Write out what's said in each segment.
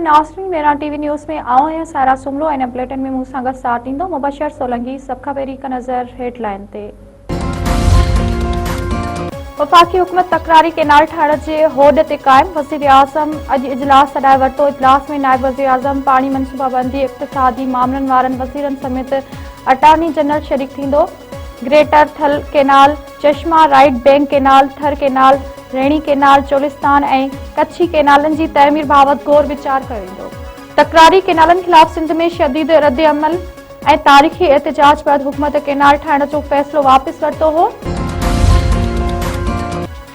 नाज़रीन, मेरा TV news में आओ या सारा सुमलो इन बुलेटिन में मूं सां गॾु साथ ॾींदो मुबशर सोलंकी। सब खां पहिरीं हिकु नज़र हेडलाइन ते। वफ़ाक़ी हुकूमत तकरारी केनाल ठाहिण जे होद ते क़ाइम। वज़ीर आज़म अॼु इजलास सॾाए वरितो। इजलास में नायब वज़ीर आज़म पाणी मनसूबाबंदी इक़्तिसादी मामलनि वारनि वज़ीरनि समेत अटॉर्नी जनरल शरीक थींदो। ग्रेटर थल केनाल, चश्मा राइट बैंक केनाल, थर केनाल, रेणी केनाल, चोलिस्तान ऐं कच्छी केनालनि जी तइमीर बाबति गौर वीचार कयो वेंदो। तकरारी केनालनि ख़िलाफ़ सिंध में शदीद रद्द अमल ऐं तारीख़ी एहतिजाज बैदि हुकूमत केनाल ठाहिण जो फ़ैसिलो वापसि वरितो हो।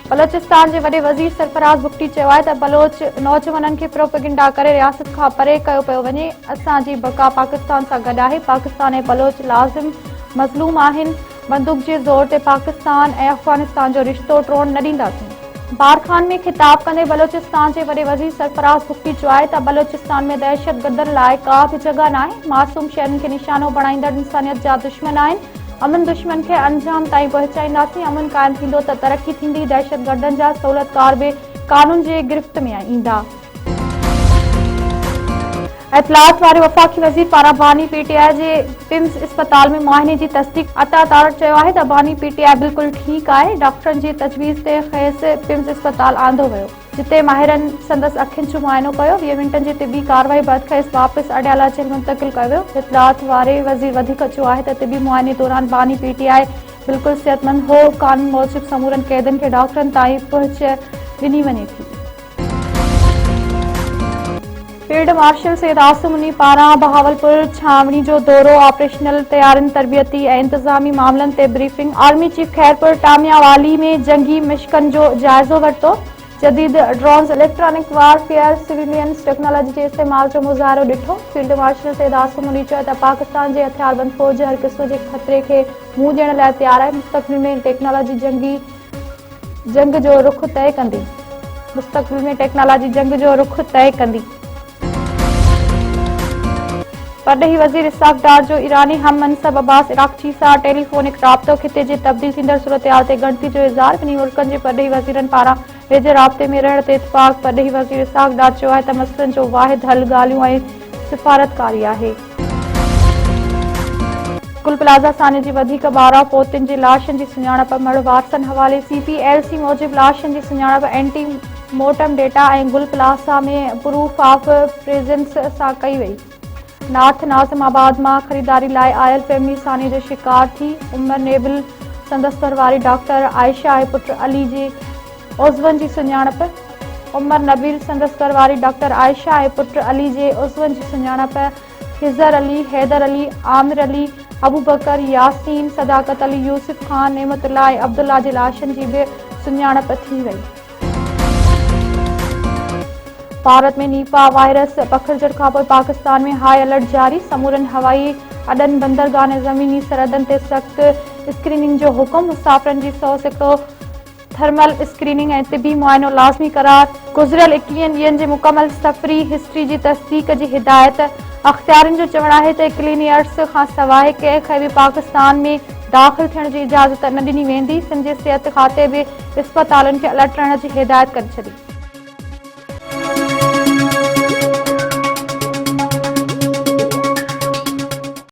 बलोचिस्तान जे वॾे वज़ीर सरफराज़ बुगटी चयो आहे त बलोच नौजवाननि खे प्रोपेगेंडा करे रियासत खां परे कयो पियो वञे। असांजी बका पाकिस्तान सां गॾु आहे। पाकिस्तान ऐं बलोच लाज़िम मज़लूम आहिनि। बंदूक जे ज़ोर ते पाकिस्तान ऐं अफ़गानिस्तान जो रिश्तो टोड़ न ॾींदासीं। बारखान में ख़िताब कंदे बलोचिस्तान जे वॾे वज़ीर सरफराज़ बुगटी चयो आहे त बलोचिस्तान में दहशतगर्दनि लाइ का बि जॻह नाहे। मासूम शहरनि खे निशानो बणाईंदड़ इंसानियत जा दुश्मन आहिनि। अमन दुश्मन खे अंजाम ताईं पहुचाईंदासीं। अमन क़ाइमु थींदो त तरक़ी थींदी। दहशतगर्दनि जा सहूलियतकार बि कानून जे गिरफ़्त में ईंदा। इतलात वारे वफ़ाक़ी वज़ीर पारां बानी पीटीआई जे पिम्स अस्पताल में मुआइने जी तस्दीक़ अता तारड़ चयो आहे त बानी पीटीआई बिल्कुलु ठीकु आहे। डॉक्टरनि जी तजवीज़ ते खेसि पिम्स अस्पताल आंदो वियो, जिते माहिरनि संदसि अखियुनि जो मुआइनो कयो। 20 मिंटनि जी तिबी कार्रवाई बैदि खेसि वापसि अडियाला जेल मुंतक़िल कयो वियो। इतलात वारे वज़ीर वधीक चयो आहे त तिबी मुआइने दौरान बानी पीटीआई बिल्कुलु सिहतमंद हो। कानून मूजिबि समूरनि क़ैदियुनि खे डॉक्टरनि ताईं पहुच ॾिनी वञे थी। फील्ड मार्शल सैयद आसिम मुनी पारां बहावलपुर छावनी जो दौरो, ऑपरेशनल तैयारियुनि, तरबियती ऐं इंतज़ामी मामलनि ते briefing. Army chief Khairpur Tamiyawali में जंगी मशक़नि जो जाइज़ो वरितो। जदीद drones, electronic warfare, civilians technology जे इस्तेमाल जो मुज़ाहिरो ॾिठो। फील्ड मार्शल सैयद आसिम मुनी चयो त पाकिस्तान जे हथियारबंद फ़ौज हर क़िस्म जे ख़तरे खे मुंहुं ॾियण लाइ तयारु आहे। मुस्तक़बिल में टेक्नोलॉजी जंग जो रुख़ तय कंदी। मुस्तक़बिल में टेक्नोलॉजी जंग जो रुख़ तय कंदी। परॾेही वज़ीर इसाक़ डार जो ईरानी हम मनसब अब्बास इराक़ची सां टेलीफोनिक राब्तो। खिते जे तब्दील थींदड़ सूरतहाल ते ॻणती जो इज़हार। ॿिन्ही मुल्कनि जे परॾेही वज़ीरनि पारां वेझे राब्ते में रहण ते इत्तिफ़ाक़। परॾेही वज़ीर इसाक़ डार चयो आहे त मसइलनि जो वाहिद हल ॻाल्हियूं ऐं सिफ़ारतकारी आहे। गुल प्लाज़ा साने जी वधीक 12 पोतियुनि जी लाशनि जी सुञाणप मड़ वारसनि हवाले। CPLC मूजिबि लाशनि जी सुञाणप एंटी मोर्टम डेटा ऐं गुल प्लाज़ा में प्रूफ ऑफ प्रेज़ेंस सां कई वई। नार्थ नाज़िमाबाद मां ख़रीदारी लाइ आयल फैमिली साने जो शिकार थी। उमर नेबिल संदसि घरवारी डॉक्टर आयशा ऐं पुट अली जे उज़वनि जी सुञाणप। उमर नबील संदसि घरवारी डॉक्टर आयशा ऐं पुट अली जे उज़वनि जी सुञाणप। खिज़र अली, हैदर अली, आमिर अली, अबू बकर, यासीन, सदाकत अली, यूसुफ खान, नेमतुल्लाह ऐं अब्दुल्ला जी लाशनि जी बि सुञाणप थी वई। भारत में नीपा वायरस पखिड़िजण खां पोइ पाकिस्तान में हाई अलर्ट जारी। समूरनि हवाई अॾनि, बंदरगाह ऐं ज़मीनी सरहदनि ते सख़्त स्क्रीनिंग जो हुकुम। मुसाफ़िरनि जी 100% थर्मल स्क्रीनिंग ऐं तिबी मुआइनो लाज़मी करार। गुज़िरियल 21 ॾींहनि जे मुकमल सफ़री हिस्ट्री जी तस्दीक़ जी हिदायत। अख़्तियारनि जो चवणु आहे त क्लीनियर्स खां सवाइ कंहिंखे बि पाकिस्तान में दाख़िल थियण जी इजाज़त न ॾिनी वेंदी। सिंध जे सिहत खाते बि इस्पतालुनि खे अलर्ट रहण जी हिदायत करे छॾी।